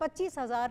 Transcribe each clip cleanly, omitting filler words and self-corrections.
25,000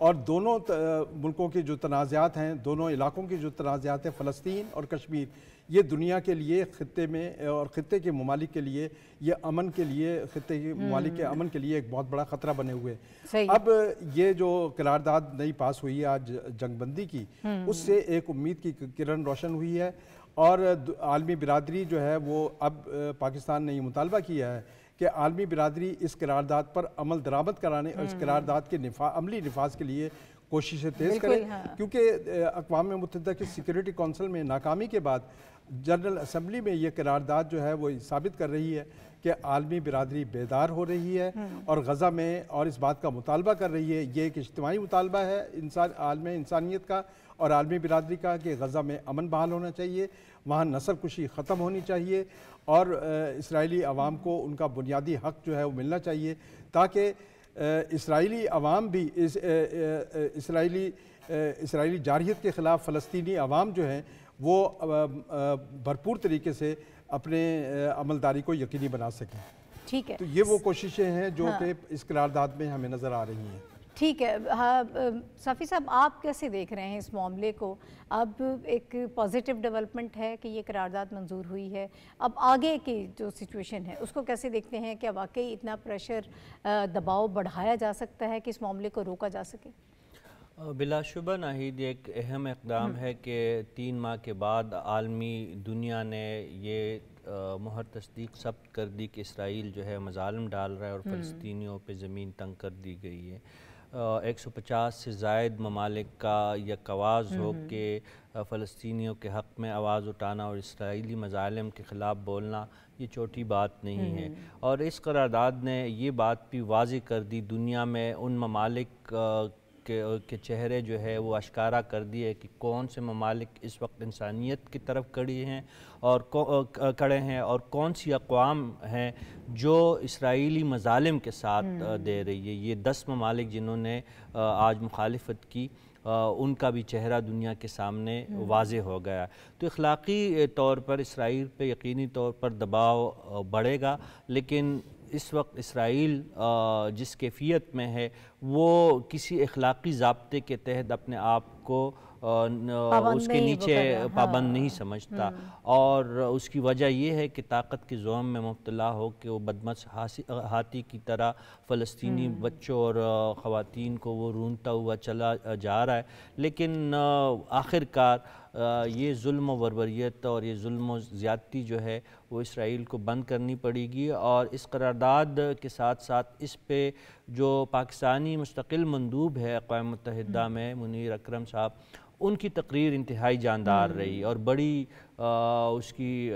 اور دونوں ملکوں کے جو تنازعات ہیں، دونوں علاقوں کے جو تنازعات ہیں، فلسطین اور کشمیر، یہ دنیا کے لیے خطے میں اور خطے کے ممالک کے لیے، یہ امن کے لیے، خطے کے ممالک کے امن کے لیے ایک بہت بڑا خطرہ بنے ہوئے ہیں۔ اب یہ جو قرارداد نئی پاس ہوئی ہے آج جنگ بندی کی، اس سے ایک امید کی کرن روشن ہوئی ہے، اور عالمی برادری جو ہے وہ اب پاکستان نے یہ مطالبہ کیا ہے کہ عالمی برادری اس قرارداد پر عمل درآمد کرانے اور اس قرارداد کے عملی نفاذ کے لیے کوششیں تیز کرے، کیونکہ اقوام متحدہ کی سیکیورٹی کونسل میں ناکامی کے بعد جنرل اسمبلی میں یہ قرارداد جو ہے وہ ثابت کر رہی ہے کہ عالمی برادری بیدار ہو رہی ہے اور غزہ میں اور اس بات کا مطالبہ کر رہی ہے، یہ ایک اجتماعی مطالبہ ہے عالم انسانیت کا اور عالمی برادری کا، کہ غزہ میں امن بحال ہونا چاہیے، وہاں نسل کشی ختم ہونی چاہیے، اور اسرائیلی عوام کو ان کا بنیادی حق جو ہے وہ ملنا چاہیے، تاکہ اسرائیلی عوام بھی اسرائیلی جارحیت کے خلاف فلسطینی عوام جو ہیں وہ بھرپور طریقے سے اپنے عملداری کو یقینی بنا سکیں۔ ٹھیک ہے، تو یہ وہ کوششیں ہیں جو کہ اس قرارداد میں ہمیں نظر آ رہی ہیں۔ ٹھیک ہے، صافی صاحب آپ کیسے دیکھ رہے ہیں اس معاملے کو؟ اب ایک پازیٹیو ڈیولپمنٹ ہے کہ یہ قرارداد منظور ہوئی ہے، اب آگے کی جو سچویشن ہے اس کو کیسے دیکھتے ہیں؟ کیا واقعی اتنا پریشر، دباؤ بڑھایا جا سکتا ہے کہ اس معاملے کو روکا جا سکے؟ بلا شبہ ناہید یہ ایک اہم اقدام ہے کہ 3 ماہ کے بعد عالمی دنیا نے یہ مہر تصدیق ثبت کر دی کہ اسرائیل جو ہے مظالم ڈال رہا ہے اور فلسطینیوں پہ زمین تنگ کر دی گئی ہے۔ 150 سے زائد ممالک کا یک آواز ہو کہ فلسطینیوں کے حق میں آواز اٹھانا اور اسرائیلی مظالم کے خلاف بولنا یہ چھوٹی بات نہیں ہے، اور اس قرارداد نے یہ بات بھی واضح کر دی دنیا میں، ان ممالک کے چہرے جو ہے وہ اشکارا کر دیے کہ کون سے ممالک اس وقت انسانیت کی طرف کھڑے ہیں اور کون سی اقوام ہیں جو اسرائیلی مظالم کے ساتھ دے رہی ہے۔ یہ 10 ممالک جنہوں نے آج مخالفت کی، ان کا بھی چہرہ دنیا کے سامنے واضح ہو گیا۔ تو اخلاقی طور پر اسرائیل پہ یقینی طور پر دباؤ بڑھے گا، لیکن اس وقت اسرائیل جس کیفیت میں ہے وہ کسی اخلاقی ضابطے کے تحت اپنے آپ کو اس کے نیچے پابند نہیں سمجھتا، اور اس کی وجہ یہ ہے کہ طاقت کے زوم میں مبتلا ہو کہ وہ بدمش ہاتھی کی طرح فلسطینی بچوں اور خواتین کو وہ رونتا ہوا چلا جا رہا ہے، لیکن آخر کار یہ ظلم و بربریت اور یہ ظلم و زیادتی جو ہے وہ اسرائیل کو بند کرنی پڑے گی، اور اس قرارداد کے ساتھ ساتھ اس پہ جو پاکستانی مستقل مندوب ہے اقوام متحدہ میں منیر اکرم صاحب، ان کی تقریر انتہائی جاندار رہی، اور بڑی اس کی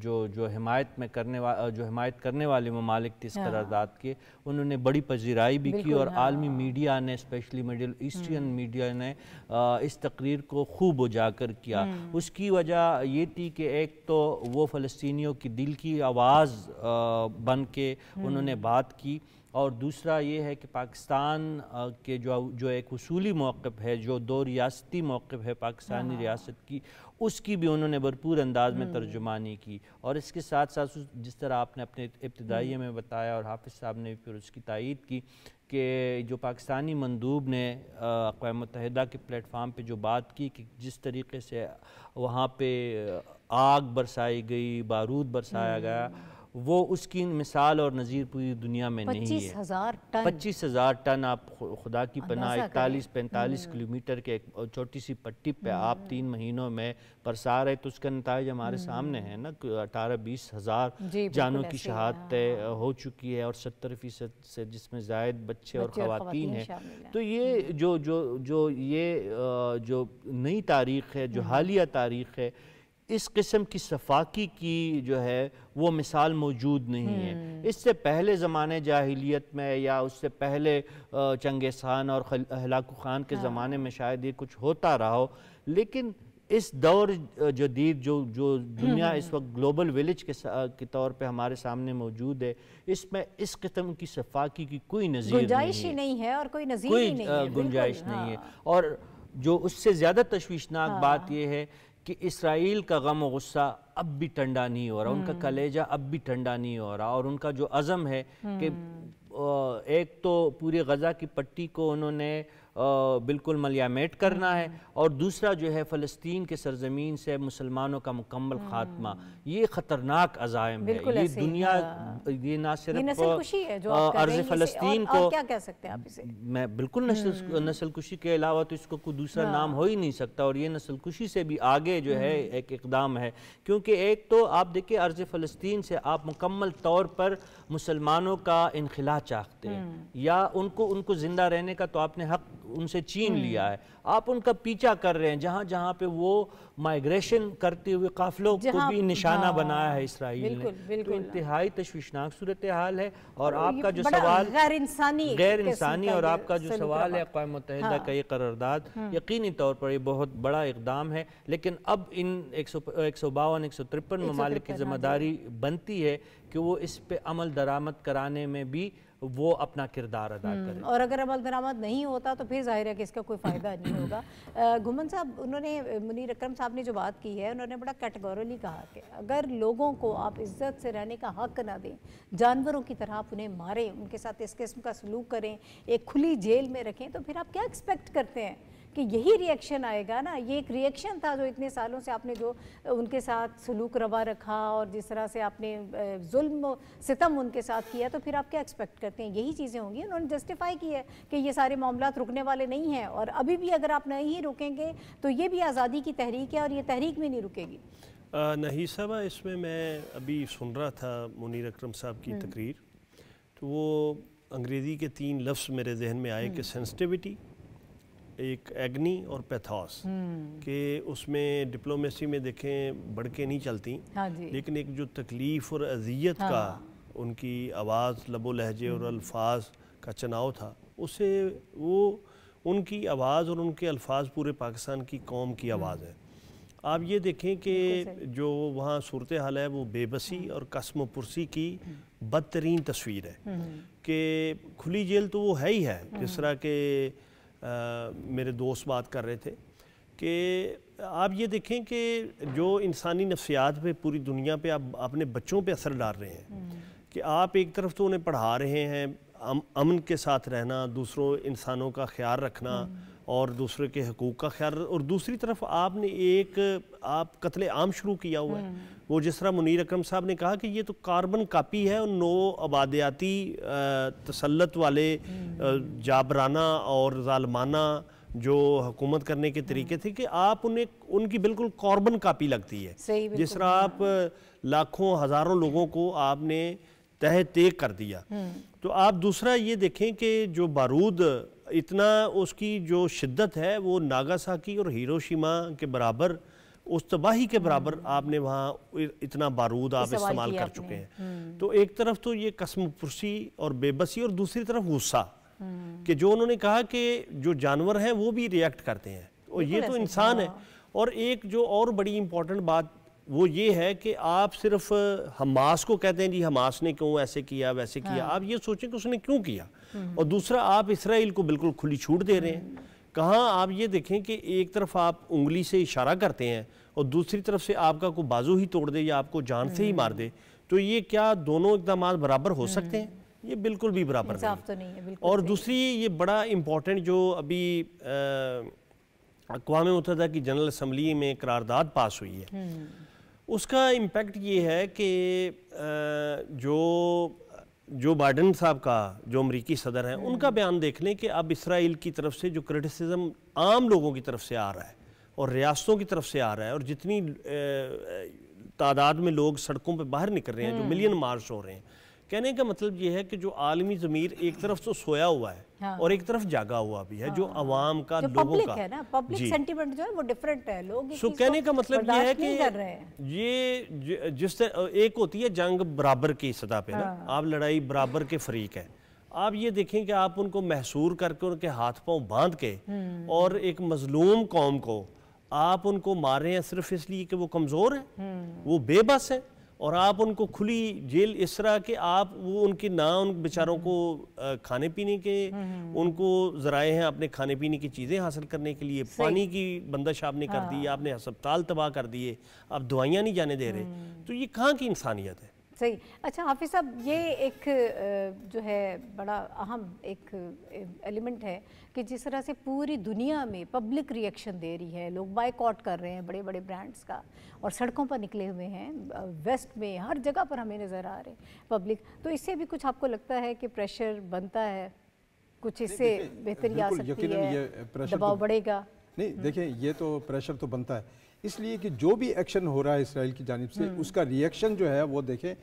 جو حمایت کرنے والے ممالک تھے اس قرارداد کے، انہوں نے بڑی پذیرائی بھی کی، اور عالمی میڈیا نے اسپیشلی مڈل ایسٹرن میڈیا نے اس تقریر کو خوب اجاگر کیا۔ اس کی وجہ یہ تھی کہ ایک تو وہ فلسطینیوں کی دل کی آواز بن کے انہوں نے بات کی، اور دوسرا یہ ہے کہ پاکستان کے جو ایک اصولی موقف ہے، جو 2 ریاستی موقف ہے پاکستانی ریاست کی، اس کی بھی انہوں نے بھرپور انداز میں ترجمانی کی، اور اس کے ساتھ ساتھ جس طرح آپ نے اپنے ابتدائیے میں بتایا اور حافظ صاحب نے پھر اس کی تائید کی کہ جو پاکستانی مندوب نے اقوام متحدہ کے پلیٹ فارم پہ جو بات کی کہ جس طریقے سے وہاں پہ آگ برسائی گئی، بارود برسایا گیا، وہ اس کی مثال اور نظیر پوری دنیا میں نہیں ہے۔ 25,000 ٹن آپ خدا کی پناہ 41-45 کلومیٹر کے ایک چھوٹی سی پٹی پہ آپ 3 مہینوں میں برسا رہے، تو اس کا نتائج ہمارے سامنے ہے نا، 18-20 ہزار جانوں کی شہادت ہو چکی ہے، اور 70% سے جس میں زائد بچے اور خواتین ہیں۔ تو یہ جو نئی تاریخ ہے، جو حالیہ تاریخ ہے، اس قسم کی صفاقی کی جو ہے وہ مثال موجود نہیں ہے۔ اس سے پہلے زمانے جاہلیت میں یا اس سے پہلے چنگیز خان اور ہلاکو خان کے زمانے میں شاید یہ کچھ ہوتا رہا ہو، لیکن اس دور جدید جو دنیا اس وقت گلوبل ویلیج کے طور پہ ہمارے سامنے موجود ہے، اس میں اس قسم کی صفاقی کی کوئی نظیر گنجائش ہی نہیں ہے، اور کوئی نظیر ہی نہیں ہے، گنجائش نہیں ہے۔ اور جو اس سے زیادہ تشویشناک بات یہ ہے کہ اسرائیل کا غم و غصہ اب بھی ٹھنڈا نہیں ہو رہا، ان کا کلیجہ اب بھی ٹھنڈا نہیں ہو رہا، اور ان کا جو عزم ہے کہ ایک تو پورے غزہ کی پٹی کو انہوں نے بالکل ملیامیٹ کرنا ہے، اور دوسرا جو ہے فلسطین کے سرزمین سے مسلمانوں کا مکمل خاتمہ. یہ خطرناک عزائم ہے. یہ دنیا یہ نہ صرف عرض فلسطین کو، کیا کہہ سکتے ہیں آپ اسے؟ میں بالکل نسل کشی کے علاوہ تو اس کو کوئی دوسرا نام ہو ہی نہیں سکتا، اور یہ نسل کشی سے بھی آگے جو ہے ایک اقدام ہے. کیونکہ ایک تو آپ دیکھیں عرض فلسطین سے آپ مکمل طور پر مسلمانوں کا انخلا چاہتے ہیں، یا ان کو زندہ رہنے کا تو آپ نے حق ان سے چھین لیا ہے. آپ ان کا پیچھا کر رہے ہیں، جہاں جہاں پہ وہ مائیگریشن کرتے ہوئے قافلوں کو بھی نشانہ بنایا ہے اسرائیل نے. تو انتہائی تشویشناک صورتحال ہے. اور آپ کا جو سوال غیر انسانی، اور آپ کا جو سوال ہے اقوام متحدہ کا یہ قرارداد، یقینی طور پر یہ بہت بڑا اقدام ہے. لیکن اب ان 152 153 ممالک کی ذمہ داری بنتی ہے کہ وہ اس پہ عمل درآمد کرانے میں بھی وہ اپنا کردار ادا کریں. اور اگر عمل درآمد نہیں ہوتا تو پھر ظاہر ہے کہ اس کا کوئی فائدہ نہیں ہوگا. گھمن صاحب، انہوں نے منیر اکرم صاحب نے جو بات کی ہے، انہوں نے بڑا کیٹیگوریکلی کہا کہ اگر لوگوں کو آپ عزت سے رہنے کا حق نہ دیں، جانوروں کی طرح آپ انہیں ماریں، ان کے ساتھ اس قسم کا سلوک کریں، ایک کھلی جیل میں رکھیں، تو پھر آپ کیا ایکسپیکٹ کرتے ہیں کہ یہی ری ایکشن آئے گا نا؟ یہ ایک ری ایکشن تھا جو اتنے سالوں سے آپ نے جو ان کے ساتھ سلوک روا رکھا اور جس طرح سے آپ نے ظلم و ستم ان کے ساتھ کیا، تو پھر آپ کیا ایکسپیکٹ کرتے ہیں؟ یہی چیزیں ہوں گی. انہوں نے جسٹیفائی کی ہے کہ یہ سارے معاملات رکنے والے نہیں ہیں، اور ابھی بھی اگر آپ نہیں رکیں گے تو یہ بھی آزادی کی تحریک ہے اور یہ تحریک بھی نہیں رکے گی. نہیں صاحبہ، اس میں ابھی سن رہا تھا منیر اکرم صاحب کی تقریر، تو وہ انگریزی کے 3 لفظ میرے ذہن میں آئے کہ سینسٹیوٹی، ایک ایگنی اور پیتھوس، کہ اس میں ڈپلومیسی میں دیکھیں بڑھ کے نہیں چلتی، لیکن ایک جو تکلیف اور اذیت کا ان کی آواز، لب و لہجے اور الفاظ کا چناؤ تھا، اس سے وہ ان کی آواز اور ان کے الفاظ پورے پاکستان کی قوم کی آواز ہے. آپ یہ دیکھیں کہ جو وہاں صورتحال ہے وہ بے بسی اور قسم و پرسی کی بدترین تصویر ہے. کہ کھلی جیل تو وہ ہے ہی ہے، جس طرح کہ میرے دوست بات کر رہے تھے، کہ آپ یہ دیکھیں کہ جو انسانی نفسیات پہ پوری دنیا پہ آپ اپنے بچوں پہ اثر ڈال رہے ہیں، کہ آپ ایک طرف تو انہیں پڑھا رہے ہیں امن کے ساتھ رہنا، دوسروں انسانوں کا خیال رکھنا اور دوسرے کے حقوق کا خیال، اور دوسری طرف آپ نے آپ قتل عام شروع کیا ہوا ہے. وہ جس طرح منیر اکرم صاحب نے کہا کہ یہ تو کاربن کاپی ہے نو آبادیاتی تسلط والے جابرانہ اور ظالمانہ جو حکومت کرنے کے طریقے تھے، کہ آپ ان کی بالکل کاربن کاپی لگتی ہے. جس طرح آپ لاکھوں ہزاروں لوگوں کو آپ نے تہہ تیگ کر دیا. تو آپ دوسرا یہ دیکھیں کہ جو بارود اتنا اس کی جو شدت ہے وہ ناگاساکی اور ہیروشیما کے برابر، اس تباہی کے برابر آپ نے وہاں اتنا بارود آپ استعمال کر چکے ہیں. تو ایک طرف تو یہ قسم پرسی اور بے بسی، اور دوسری طرف غصہ، کہ جو انہوں نے کہا کہ جو جانور ہیں وہ بھی ریئیکٹ کرتے ہیں، اور یہ تو انسان ہے. اور ایک جو اور بڑی امپورٹنٹ بات وہ یہ ہے کہ آپ صرف حماس کو کہتے ہیں جی حماس نے کیوں ایسے کیا ویسے کیا، آپ یہ سوچیں کہ اس نے کیوں کیا. اور دوسرا آپ اسرائیل کو بالکل کھلی چھوٹ دے رہے ہیں. کہاں آپ یہ دیکھیں کہ ایک طرف آپ انگلی سے اشارہ کرتے ہیں اور دوسری طرف سے آپ کا کوئی بازو ہی توڑ دے یا آپ کو جان سے ہی مار دے. تو یہ کیا دونوں اقدامات برابر ہو سکتے ہیں؟ یہ بالکل بھی برابر نہیں. اور دوسری یہ بڑا امپورٹنٹ جو ابھی اقوام متحدہ کی جنرل اسمبلی میں قرارداد پاس ہوئی ہے، اس کا امپیکٹ یہ ہے کہ جو بائیڈن صاحب کا جو امریکی صدر ہیں ان کا بیان دیکھ لیں کہ اب اسرائیل کی طرف سے جو کرٹیسزم عام لوگوں کی طرف سے آ رہا ہے اور ریاستوں کی طرف سے آ رہا ہے، اور جتنی تعداد میں لوگ سڑکوں پہ باہر نکل رہے ہیں، جو ملین مارچ ہو رہے ہیں، کہنے کا مطلب یہ ہے کہ جو عالمی ضمیر ایک طرف تو سویا ہوا ہے اور ایک طرف جاگا ہوا بھی ہے، جو عوام کا، لوگوں کا پبلک سینٹیمنٹ جو ہے وہ ڈیفرنٹ ہے. لوگ سو کہنے کا مطلب یہ ہے کہ یہ جس طرح ایک ہوتی ہے جنگ برابر کی سطح پہ نا، آپ لڑائی برابر کے فریق ہیں. آپ یہ دیکھیں کہ آپ ان کو محصور کر کے ان کے ہاتھ پاؤں باندھ کے اور ایک مظلوم قوم کو آپ ان کو مار رہے ہیں صرف اس لیے کہ وہ کمزور ہیں، وہ بے بس ہیں، اور آپ ان کو کھلی جیل اس طرح کہ آپ وہ ان کی نہ ان بیچاروں کو کھانے پینے کے ان کو ذرائع ہیں اپنے کھانے پینے کی چیزیں حاصل کرنے کے لیے، پانی کی بندش آپ نے کر دی، آپ نے ہسپتال تباہ کر دیے، آپ دوائیاں نہیں جانے دے رہے. تو یہ کہاں کی انسانیت ہے؟ صحیح. اچھا حافظ صاحب، یہ ایک جو ہے بڑا اہم ایک ایلیمنٹ ہے کہ جس طرح سے پوری دنیا میں پبلک ری ایکشن دے رہی ہے، لوگ بائیک آؤٹ کر رہے ہیں بڑے بڑے برانڈز کا اور سڑکوں پر نکلے ہوئے ہیں، ویسٹ میں ہر جگہ پر ہمیں نظر آ رہے ہیں پبلک. تو اس سے بھی کچھ آپ کو لگتا ہے کہ پریشر بنتا ہے، کچھ اس سے بہتری آ سکتی ہے، دباؤ بڑھے گا؟ نہیں دیکھیں، یہ تو پریشر تو بنتا ہے، اس لیے کہ جو بھی ایکشن ہو رہا ہے اسرائیل کی جانب سے اس کا ری ایکشن جو ہے وہ دیکھیں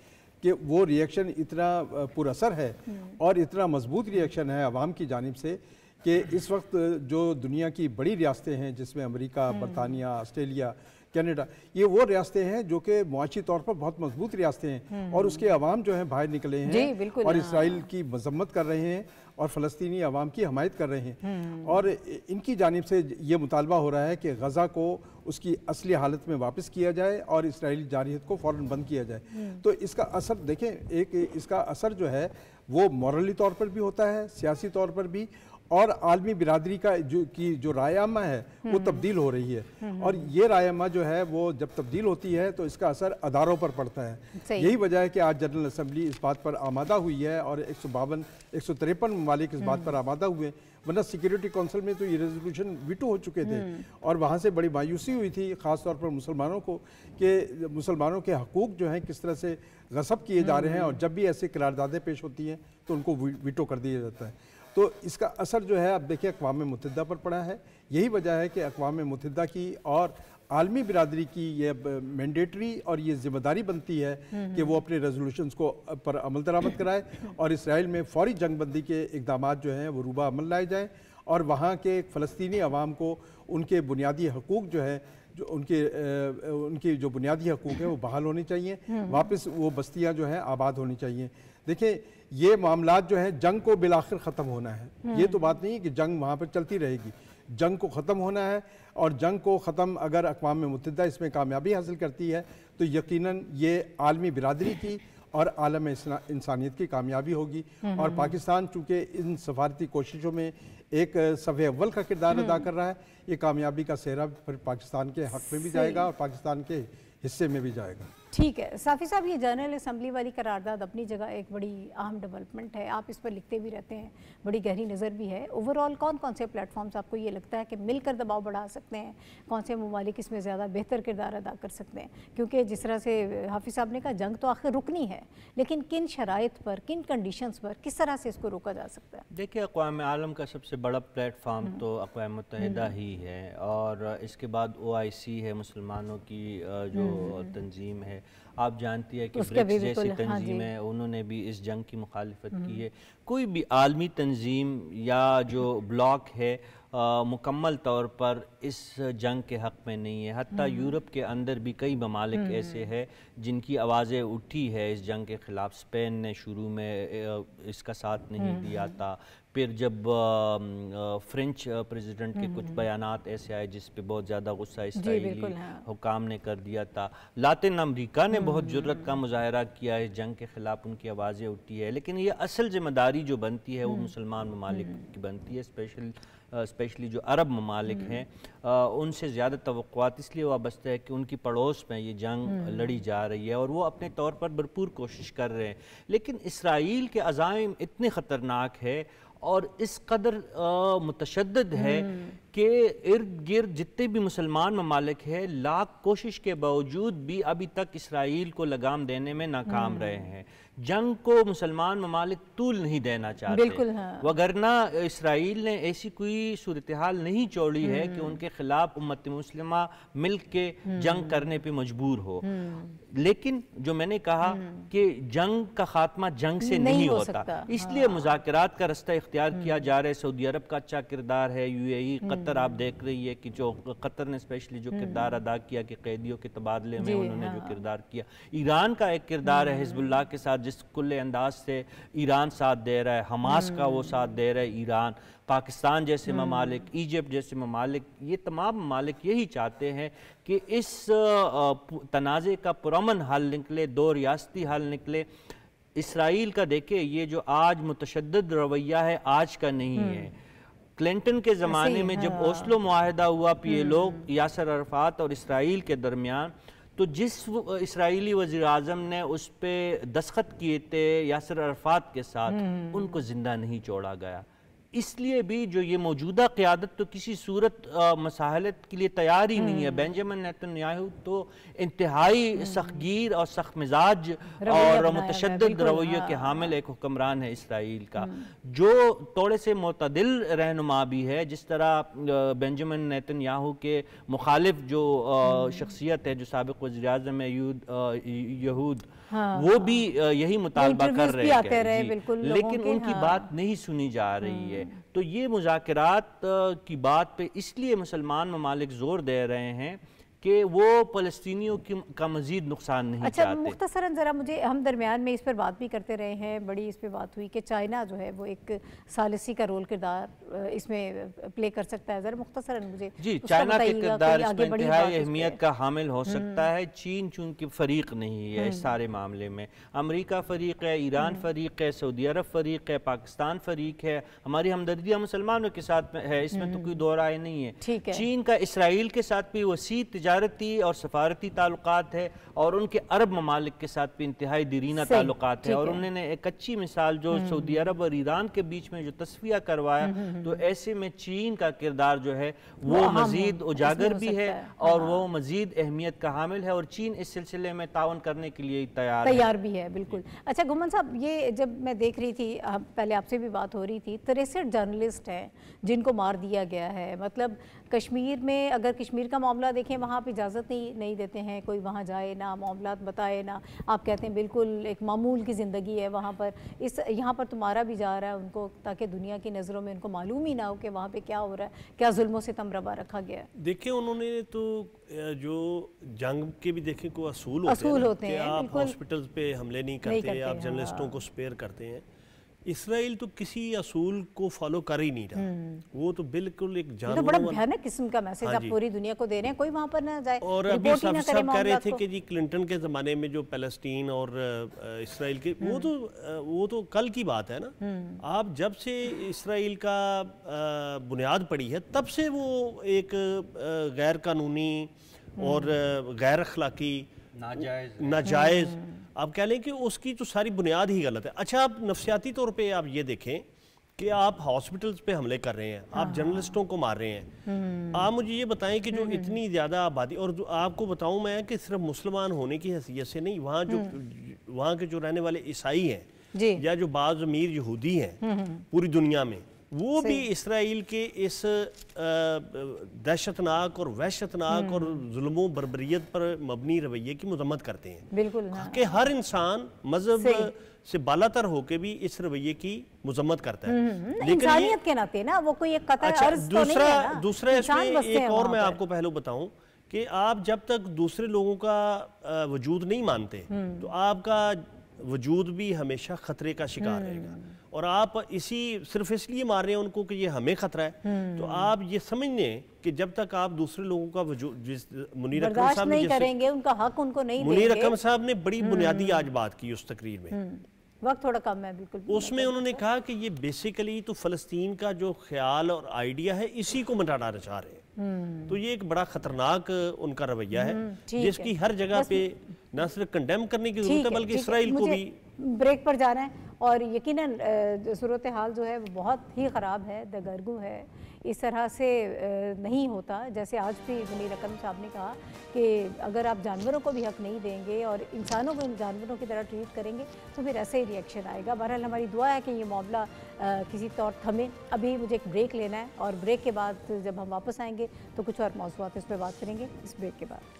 کہ وہ ری ایکشن اتنا پر اثر ہے اور اتنا مضبوط ری ایکشن ہے عوام کی جانب سے کہ اس وقت جو دنیا کی بڑی ریاستیں ہیں جس میں امریکہ، برطانیہ، آسٹریلیا، کینیڈا، یہ وہ ریاستیں ہیں جو کہ معاشی طور پر بہت مضبوط ریاستیں ہیں اور اس کے عوام جو ہیں باہر نکلے ہیں اور اسرائیل کی مذمت کر رہے ہیں اور فلسطینی عوام کی حمایت کر رہے ہیں، اور ان کی جانب سے یہ مطالبہ ہو رہا ہے کہ غزہ کو اس کی اصلی حالت میں واپس کیا جائے اور اسرائیلی جارحیت کو فوراً بند کیا جائے. تو اس کا اثر دیکھیں، ایک اس کا اثر جو ہے وہ مورلی طور پر بھی ہوتا ہے، سیاسی طور پر بھی، اور عالمی برادری کا جو رائے عامہ ہے وہ تبدیل ہو رہی ہے، اور یہ رائے عامہ جو ہے وہ جب تبدیل ہوتی ہے تو اس کا اثر اداروں پر پڑتا ہے. یہی وجہ ہے کہ آج جنرل اسمبلی اس بات پر آمادہ ہوئی ہے اور 153 ممالک اس بات پر آمادہ ہوئے، ورنہ سیکیورٹی کونسل میں تو یہ ریزولوشن ویٹو ہو چکے تھے اور وہاں سے بڑی مایوسی ہوئی تھی خاص طور پر مسلمانوں کو کہ مسلمانوں کے حقوق جو ہیں کس طرح سے غصب کیے جا رہے ہیں، اور جب بھی ایسی قراردادیں پیش ہوتی ہیں تو ان کو ویٹو کر دیا جاتا ہے. تو اس کا اثر جو ہے اب دیکھیں اقوام متحدہ پر پڑا ہے. یہی وجہ ہے کہ اقوام متحدہ کی اور عالمی برادری کی یہ مینڈیٹری اور یہ ذمہ داری بنتی ہے کہ وہ اپنے ریزولوشنز کو پر عمل درآمد کرائے اور اسرائیل میں فوری جنگ بندی کے اقدامات جو ہیں وہ روبہ عمل لائے جائیں اور وہاں کے فلسطینی عوام کو ان کے بنیادی حقوق جو ہے جو ان کی جو بنیادی حقوق ہیں وہ بحال ہونی چاہیے، واپس وہ بستیاں جو ہیں آباد ہونی چاہیے. دیکھیں یہ معاملات جو ہیں جنگ کو بالآخر ختم ہونا ہے، یہ تو بات نہیں ہے کہ جنگ وہاں پر چلتی رہے گی، جنگ کو ختم ہونا ہے، اور جنگ کو ختم اگر اقوام متحدہ اس میں کامیابی حاصل کرتی ہے تو یقیناً یہ عالمی برادری کی اور عالم انسانیت کی کامیابی ہوگی. اور پاکستان چونکہ ان سفارتی کوششوں میں ایک صف اول کا کردار ادا کر رہا ہے، یہ کامیابی کا سہرا پھر پاکستان کے حق میں بھی جائے گا اور پاکستان کے حصے میں بھی جائے گا. ٹھیک ہے صافی صاحب، یہ جنرل اسمبلی والی قرارداد اپنی جگہ ایک بڑی اہم ڈیولپمنٹ ہے، آپ اس پر لکھتے بھی رہتے ہیں، بڑی گہری نظر بھی ہے. اوورآل کون کون سے پلیٹ فارمز آپ کو یہ لگتا ہے کہ مل کر دباؤ بڑھا سکتے ہیں، کون سے ممالک اس میں زیادہ بہتر کردار ادا کر سکتے ہیں؟ کیونکہ جس طرح سے حافظ صاحب نے کہا جنگ تو آخر رکنی ہے، لیکن کن شرائط پر، کن کنڈیشنز پر کس طرح سے اس کو روکا جا سکتا ہے؟ دیکھیں اقوام عالم کا سب سے بڑا پلیٹ فارم تو اقوام متحدہ ہی ہے، اور اس کے بعد OIC ہے، مسلمانوں کی جو تنظیم ہے. آپ جانتی ہے کہ برکس جیسی تنظیم ہے، انہوں نے بھی اس جنگ کی مخالفت کی ہے. کوئی بھی عالمی تنظیم یا جو بلاک ہے مکمل طور پر اس جنگ کے حق میں نہیں ہے. حتیٰ یورپ کے اندر بھی کئی ممالک ایسے ہیں جن کی آوازیں اٹھی ہے اس جنگ کے خلاف. اسپین نے شروع میں اس کا ساتھ نہیں دیا تھا، پھر جب فرینچ پریزیڈنٹ کے کچھ بیانات ایسے آئے جس پہ بہت زیادہ غصہ اسرائیلی حکام نے کر دیا تھا. لاطن امریکہ نے بہت جرأت کا مظاہرہ کیا ہے اس جنگ کے خلاف، ان کی آوازیں اٹھی ہے. لیکن یہ اصل ذمہ داری جو بنتی ہے وہ مسلمان ممالک کی بنتی ہے، اسپیشلی جو عرب ممالک ہیں. ان سے زیادہ توقعات اس لیے وابستہ ہے کہ ان کی پڑوس میں یہ جنگ لڑی جا رہی ہے اور وہ اپنے طور پر بھرپور کوشش کر رہے ہیں. لیکن اسرائیل کے عزائم اتنے خطرناک ہے اور اس قدر متشدد ہے کہ ارد گرد جتنے بھی مسلمان ممالک ہیں لاکھ کوشش کے باوجود بھی ابھی تک اسرائیل کو لگام دینے میں ناکام رہے ہیں. جنگ کو مسلمان ممالک طول نہیں دینا چاہتے، وگرنہ اسرائیل نے ایسی کوئی صورتحال نہیں چھوڑی ہے کہ ان کے خلاف امت مسلمہ مل کے جنگ کرنے پہ مجبور ہو. لیکن جو میں نے کہا کہ جنگ کا خاتمہ جنگ سے نہیں ہوتا، اس لیے مذاکرات کا رستہ اختیار کیا جا رہا ہے. سعودی عرب کا اچھا کردار ہے، UAE، قطر آپ دیکھ رہی ہے کہ جو قطر نے اسپیشلی جو کردار ادا کیا کہ قیدیوں کے تبادلے میں انہوں نے جو کردار کیا. ایران کا ایک کردار ہے حزب اللہ کے ساتھ جس کل انداز سے ایران ساتھ دے رہا ہے، حماس کا وہ ساتھ دے رہا ہے ایران. پاکستان جیسے ممالک، ایجپٹ جیسے ممالک، یہ تمام ممالک یہی چاہتے ہیں کہ اس تنازع کا پرامن حل نکلے، دو ریاستی حل نکلے. اسرائیل کا دیکھیں یہ جو آج متشدد رویہ ہے آج کا نہیں ہے. کلنٹن کے زمانے میں جب اوسلو معاہدہ ہوا PLO، یاسر عرفات اور اسرائیل کے درمیان، تو تو جس اسرائیلی وزیر اعظم نے اس پہ دستخط کیے تھے یاسر عرفات کے ساتھ، ان کو زندہ نہیں چھوڑا گیا. اس لیے بھی جو یہ موجودہ قیادت تو کسی صورت مساحلت کے لیے تیار ہی نہیں ہے. بینجامن نیتن یاہو تو انتہائی سختگیر اور سخت مزاج اور متشدد رویے کے حامل ایک حکمران ہے اسرائیل کا، جو تھوڑے سے معتدل رہنما بھی ہے. جس طرح بینجامن نیتن یاہو کے مخالف جو شخصیت ہے جو سابق وزیر اعظم ہے یہود، وہ بھی یہی مطالبہ کر رہے ہیں، لیکن ان کی بات نہیں سنی جا رہی ہے. تو یہ مذاکرات کی بات پہ اس لیے مسلمان ممالک زور دے رہے ہیں کہ وہ فلسطینیوں کا مزید نقصان نہیں چاہتے. اچھا مختصراً ذرا مجھے، ہم درمیان میں اس پر بات بھی کرتے رہے ہیں، بڑی اس پہ بات ہوئی کہ چائنا جو ہے وہ ایک ثالثی کا رول کردار اس میں پلے کر سکتا ہے. ذرا مختصراً مجھے جی، چائنا کے کردار اس میں انتہائی اہمیت کا حامل ہو سکتا ہے. چین چونکہ فریق نہیں ہے اس سارے معاملے میں، امریکہ فریق ہے، ایران فریق ہے، سعودی عرب فریق ہے، پاکستان فریق ہے. ہماری ہمدردیاں مسلمانوں کے ساتھ ہے، اس میں تو کوئی دو رائے نہیں ہے. چین کا اسرائیل کے ساتھ بھی وسیع تجارتی اور سفارتی تعلقات ہے، اور ان کے عرب ممالک کے ساتھ بھی انتہائی دیرینہ تعلقات ہے. اور انہوں نے ایک اچھی مثال جو سعودی عرب اور ایران کے بیچ میں جو تصفیہ کروایا، تو ایسے میں چین کا کردار جو ہے وہ مزید اجاگر بھی ہے اور وہ مزید اہمیت کا حامل ہے، اور چین اس سلسلے میں تعاون کرنے کے لیے تیار بھی ہے. بالکل. اچھا گھومن صاحب، یہ جب میں دیکھ رہی تھی، پہلے آپ سے بھی بات ہو رہی تھی، 63 جرنلسٹ ہیں جن کو مار دیا گیا ہے. مطلب کشمیر میں، اگر کشمیر کا معاملہ دیکھیں، وہاں پہ اجازت نہیں دیتے ہیں کوئی وہاں جائے، نہ معاملات بتائے، نہ آپ کہتے ہیں بالکل ایک معمول کی زندگی ہے وہاں پر. یہاں پر تو مارا بھی جا رہا ہے ان کو، تاکہ دنیا کی نظروں میں ان کو معلوم ہی نہ ہو کہ وہاں پہ کیا ہو رہا ہے، کیا ظلم و ستم روا رکھا گیا ہے. دیکھیں انہوں نے تو جو جنگ کے بھی دیکھیں کوئی اصول ہوتے ہیں کہ آپ ہاسپٹلز پہ حملے نہیں کرتے، آپ جرنلسٹوں کو سپیئر کرتے ہیں. اسرائیل تو کسی اصول کو فالو کر ہی نہیں رہا، وہ تو بالکل ایک جانور، بڑا بھیانک قسم کا میسج آپ پوری دنیا کو دے رہے ہیں، کوئی وہاں پر نہ جائے. اور ابھی صاحب کہہ رہے تھے کہ جی کلنٹن کے زمانے میں جو پیلسٹین اور اسرائیل کے، وہ تو کل کی بات ہے نا. آپ جب سے اسرائیل کا بنیاد پڑی ہے تب سے وہ ایک غیر قانونی اور غیر اخلاقی، ناجائز، آپ کہہ لیں کہ اس کی تو ساری بنیاد ہی غلط ہے. اچھا آپ نفسیاتی طور پہ آپ یہ دیکھیں کہ آپ ہاسپٹلز پہ حملے کر رہے ہیں، آپ جرنلسٹوں کو مار رہے ہیں. آپ مجھے یہ بتائیں کہ جو اتنی زیادہ آبادی، اور آپ کو بتاؤں میں کہ صرف مسلمان ہونے کی حیثیت سے نہیں، وہاں کے جو رہنے والے عیسائی ہیں یا جو بعض امیر یہودی ہیں پوری دنیا میں، وہ بھی اسرائیل کے اس دہشتناک اور وحشتناک اور ظلم و بربریت پر مبنی رویے کی مذمت کرتے ہیں. بالکل، کہ ہر انسان مذہب سے بالا تر ہو کے بھی اس رویے کی مذمت کرتا ہے. لیکن انسانیت کے ناطے نا، وہ کوئی ایک قطع عرض تو نہیں ہے نا. دوسرا اس میں ایک اور میں آپ کو پہلو بتاؤں کہ آپ جب تک دوسرے لوگوں کا وجود نہیں مانتے تو آپ کا وجود بھی ہمیشہ خطرے کا شکار رہے گا. اور آپ صرف اس لیے مار رہے ہیں ان کو کہ یہ ہمیں خطرہ ہے، تو آپ یہ سمجھ لیں کہ جب تک آپ دوسرے لوگوں کا وجود، منیر اکرم صاحب نہیں کریں گے، ان کا حق ان کو نہیں دیں گے. منیر اکرم صاحب نے بڑی بنیادی آج بات کی اس تقریر میں، وقت تھوڑا کم ہے، بالکل اس میں انہوں نے کہا کہ یہ بیسیکلی تو فلسطین کا جو خیال اور آئیڈیا ہے اسی کو مٹانا چاہ رہے ہیں. تو یہ ایک بڑا خطرناک ان کا رویہ ہے جس کی ہر جگہ پہ نہ صرف کنڈیم کرنے کی ضرورت ہے بلکہ اسرائیل کو بھی. بریک پر جانا ہے، اور یقیناً صورتحال جو ہے وہ بہت ہی خراب ہے، دگرگوں ہے. اس طرح سے نہیں ہوتا. جیسے آج بھی منیر اکرم صاحب نے کہا کہ اگر آپ جانوروں کو بھی حق نہیں دیں گے اور انسانوں کو جانوروں کی طرح ٹریٹ کریں گے تو پھر ایسے ہی ری ایکشن آئے گا. بہرحال ہماری دعا ہے کہ یہ معاملہ کسی طور تھمے. ابھی مجھے ایک بریک لینا ہے، اور بریک کے بعد جب ہم واپس آئیں گے تو کچھ اور موضوعات اس پہ بات کریں گے اس بریک کے بعد.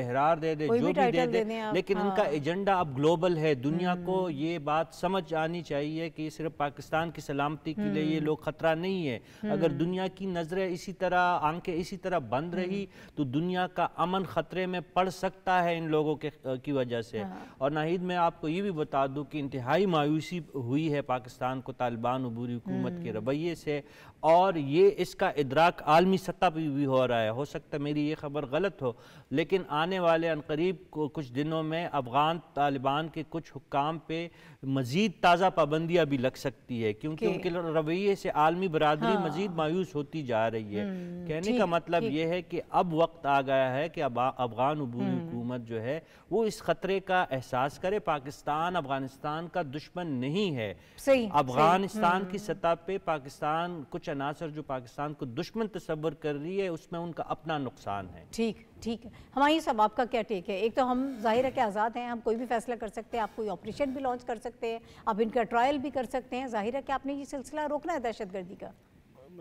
احرار دے دے, جو بھی دے دے, لیکن ان کا ایجنڈا اب گلوبل ہے. دنیا کو یہ بات سمجھ آنی چاہیے کہ صرف پاکستان کی سلامتی کے لیے یہ لوگ خطرہ نہیں ہے. اگر دنیا کی نظریں اسی طرح, آنکھیں اسی طرح بند رہی تو دنیا کا امن خطرے میں پڑ سکتا ہے ان لوگوں کی وجہ سے. اور ناہید میں آپ کو یہ بھی بتا دوں کہ انتہائی مایوسی ہوئی ہے پاکستان کو طالبان عبوری حکومت کے رویے سے, اور یہ اس کا ادراک عالمی سطح پہ بھی ہو رہا ہے. ہو سکتا ہے میری یہ خبر غلط ہو, لیکن آنے والے عنقریب کچھ دنوں میں افغان طالبان کے کچھ حکام پہ مزید تازہ پابندیاں بھی لگ سکتی ہے, کیونکہ ان کے رویے سے عالمی برادری مزید مایوس ہوتی جا رہی ہے. کہنے کا مطلب یہ ہے کہ اب وقت آ گیا ہے کہ افغان عبوری حکومت جو ہے وہ اس خطرے کا احساس کرے. پاکستان افغانستان کا دشمن نہیں ہے. افغانستان کی سطح پہ پاکستان کچھ عناصر جو پاکستان کو دشمن تصور کر رہی ہے اس میں ان کا اپنا نقصان ہے. ٹھیک ہے. ہمایوں صاحب آپ کا کیا ٹیک ہے؟ ایک تو ہم ظاہر ہے کہ آزاد ہیں, ہم کوئی بھی فیصلہ کر سکتے ہیں, آپ کوئی آپریشن بھی لانچ کر سکتے ہیں, آپ ان کا ٹرائل بھی کر سکتے ہیں. ظاہر ہے کہ آپ نے یہ سلسلہ روکنا ہے دہشت گردی کا.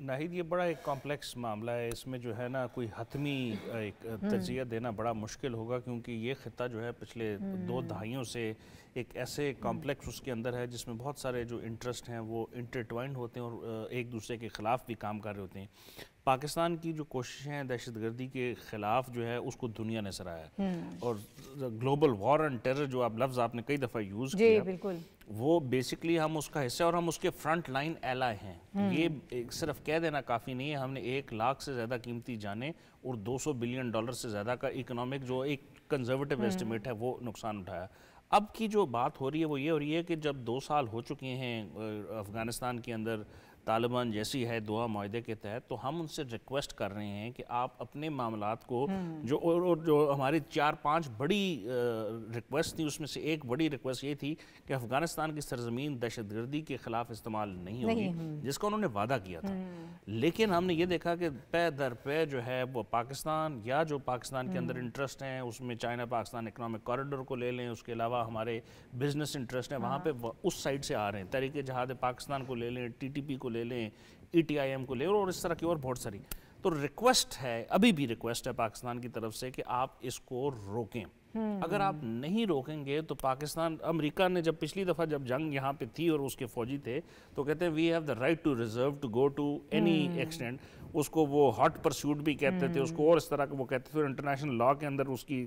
ناہید یہ بڑا ایک کمپلیکس معاملہ ہے, اس میں جو ہے نا کوئی حتمی ایک تجزیہ دینا بڑا مشکل ہوگا, کیونکہ یہ خطہ جو ہے پچھلے 2 دہائیوں سے ایک ایسے کمپلیکس اس کے اندر ہے جس میں بہت سارے جو انٹرسٹ ہیں وہ انٹرٹوائنڈ ہوتے ہیں اور ایک دوسرے کے خلاف بھی کام کر رہے ہوتے ہیں. پاکستان کی جو کوششیں ہیں دہشت گردی کے خلاف جو ہے اس کو دنیا نے سراہا ہے, اور گلوبل وار اینڈ ٹیرر جو لفظ آپ نے کئی دفعہ یوز کیا, وہ بیسکلی ہم اس کا حصہ اور ہم اس کے فرنٹ لائن ایلائی ہیں. یہ صرف کہہ دینا کافی نہیں ہے. ہم نے 1 لاکھ سے زیادہ قیمتی جانیں اور $200 بلین سے زیادہ کا اکنامک جو ایک کنزرویٹو ایسٹیمیٹ ہے وہ نقصان اٹھایا. اب کی جو بات ہو رہی ہے وہ یہ ہو رہی ہے کہ جب 2 سال ہو چکے ہیں افغانستان کے اندر طالبان جیسی ہے دعا معاہدے کے تحت, تو ہم ان سے ریکویسٹ کر رہے ہیں کہ آپ اپنے معاملات کو جو ہماری 4-5 بڑی ریکویسٹ تھی, اس میں سے ایک بڑی ریکویسٹ یہ تھی کہ افغانستان کی سرزمین دہشت گردی کے خلاف استعمال نہیں ہوگی, جس کا انہوں نے وعدہ کیا تھا. لیکن ہم نے یہ دیکھا کہ پے در پے جو ہے وہ پاکستان یا جو پاکستان کے اندر انٹرسٹ ہیں, اس میں چائنا پاکستان اکنامک کوریڈور کو لے لیں, اس کے علاوہ ہمارے بزنس انٹرسٹ ہیں وہاں پہ اس سائڈ سے آ رہے ہیں. تحریک جہاد پاکستان کو لے لیں, ٹی ٹی پی کو لے لیں, ETIM کو لے اور اس طرح کی اور بہت ساری. تو ریکویسٹ ہے, ابھی بھی ریکویسٹ ہے پاکستان کی طرف سے کہ آپ اس کو روکیں. اگر آپ نہیں روکیں گے تو پاکستان, امریکہ نے جب پچھلی دفعہ جب جنگ یہاں پہ تھی اور اس کے فوجی تھے تو کہتے ہیں we have the right to reserve to go to any extent. اس کو وہ ہاٹ پرسیوٹ بھی کہتے تھے, اس کو اور اس طرح کا وہ کہتے تھے. انٹرنیشنل لا کے اندر اس کی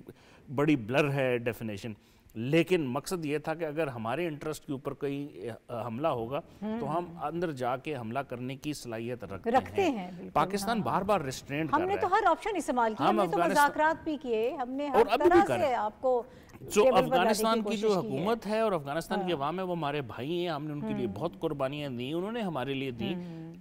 بڑی بلر ہے ڈیفینیشن. لیکن مقصد یہ تھا کہ اگر ہمارے انٹرسٹ کے اوپر کوئی حملہ ہوگا تو ہم اندر جا کے حملہ کرنے کی صلاحیت رکھتے ہیں. پاکستان بار بار ریسٹرینٹ کر رہا ہے. ہم نے تو ہر آپشن استعمال کیا, ہم نے تو مذاکرات بھی کیے, ہم نے ہر طرح سے آپ کو. جو افغانستان کی جو حکومت ہے اور افغانستان کے عوام ہے وہ ہمارے بھائی ہیں, ہم نے ان کے لیے بہت قربانیاں دی, انہوں نے ہمارے لیے دی.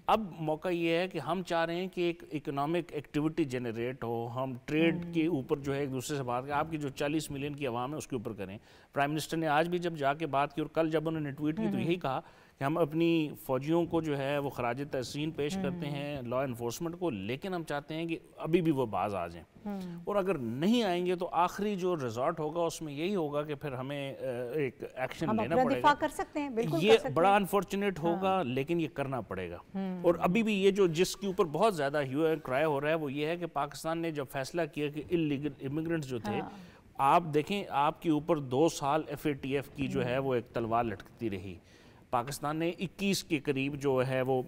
اب موقع یہ ہے کہ ہم چاہ رہے ہیں کہ ایک اکنامک ایکٹیویٹی جنریٹ ہو, ہم ٹریڈ کے اوپر جو ہے ایک دوسرے سے بات کریں. آپ کی جو 40 ملین کی عوام ہے اس کے اوپر کریں. پرائم منسٹر نے آج بھی جب جا کے بات کی اور کل جب انہوں نے ٹویٹ کی تو یہی کہا کہ ہم اپنی فوجیوں کو جو ہے وہ خراج تحسین پیش کرتے ہیں, لا انفورسمنٹ کو, لیکن ہم چاہتے ہیں کہ ابھی بھی وہ باز آ جائیں. اور اگر نہیں آئیں گے تو آخری جو ریزارٹ ہوگا اس میں یہی ہوگا کہ پھر ہمیں ایک ایکشن لینا پڑے گا. کر سکتے ہیں, بالکل یہ بڑا انفارچونیٹ ہوگا لیکن یہ کرنا پڑے گا. اور ابھی بھی یہ جو جس کے اوپر بہت زیادہ ہیو اینڈ کرائے ہو رہا ہے وہ یہ ہے کہ پاکستان نے جب فیصلہ کیا کہ اللیگل امیگرنٹس جو تھے, آپ دیکھیں آپ کے اوپر 2 سال FATF کی جو ہے وہ ایک تلوار لٹکتی رہی. پاکستان نے 21 کے قریب جو ہے وہ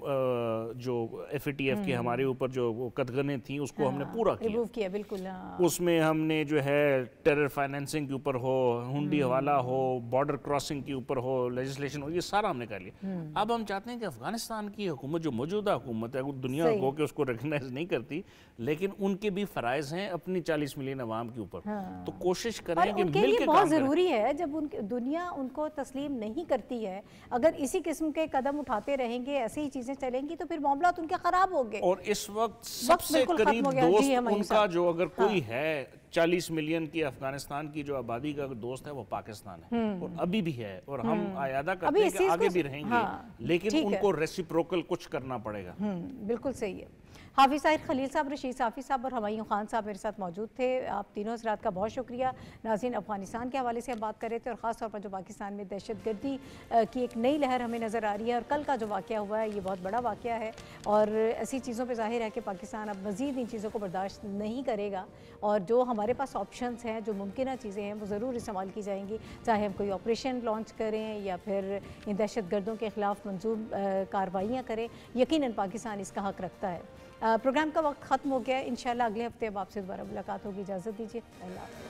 جو FATF کے ہمارے اوپر جو قدغنیں تھیں اس کو ہم نے پورا کیا. بالکل اس میں ہم نے جو ہے ٹیرر فائنینسنگ کے اوپر ہو, ہنڈی حوالہ ہو, بارڈر کراسنگ کے اوپر ہو, لیجسلیشن ہو, یہ سارا ہم نے کر لیا. اب ہم چاہتے ہیں کہ افغانستان کی حکومت جو موجودہ حکومت ہے دنیا کو کہ اس کو ریکگنائز نہیں کرتی, لیکن ان کے بھی فرائض ہیں اپنی 40 ملین عوام کے اوپر. تو کوشش کریں کہ مل کے کام کریں. بہت ضروری ہے جب دنیا ان کو تسلیم نہیں کرتی ہے, اگر اسی قسم کے قدم اٹھاتے رہیں گے, ایسی ہی چیزیں چلیں گی تو پھر معاملات ان کے خراب ہوں گے. اور اس وقت سب سے قریب دوست ان کا جو اگر کوئی ہے 40 ملین کی افغانستان کی جو آبادی کا دوست ہے وہ پاکستان ہے اور ابھی بھی ہے اور ہم اعادہ کرتے ہیں کہ آگے بھی رہیں گے لیکن ان کو ریسیپروکل کچھ کرنا پڑے گا. بالکل صحیح ہے. حافظ طاہر خلیل صاحب، رشید صافی صاحب اور ہمایوں خان صاحب میرے ساتھ موجود تھے. آپ تینوں حضرات کا بہت شکریہ. ناظرین، افغانستان کے حوالے سے ہم بات کر رہے تھے اور خاص طور پر جو پاکستان میں دہشت گردی کی ایک نئی لہر ہمیں نظر آ رہی ہے اور کل کا جو واقعہ ہوا ہے یہ بہت بڑا واقعہ ہے اور ایسی چیزوں پہ ظاہر ہے کہ پاکستان اب مزید ان چیزوں کو برداشت نہیں کرے گا اور جو ہمارے پاس آپشنز ہیں، جو ممکنہ چیزیں ہیں، وہ ضرور استعمال کی جائیں گی، چاہے ہم کوئی آپریشن لانچ کریں یا پھر ان دہشت گردوں کے خلاف منظور کارروائیاں کریں. یقیناً پاکستان اس کا حق رکھتا ہے. پروگرام کا وقت ختم ہو گیا ہے. انشاءاللہ اگلے ہفتے اب آپ سے دوبارہ ملاقات ہوگی. اجازت دیجیے. اللہ حافظ.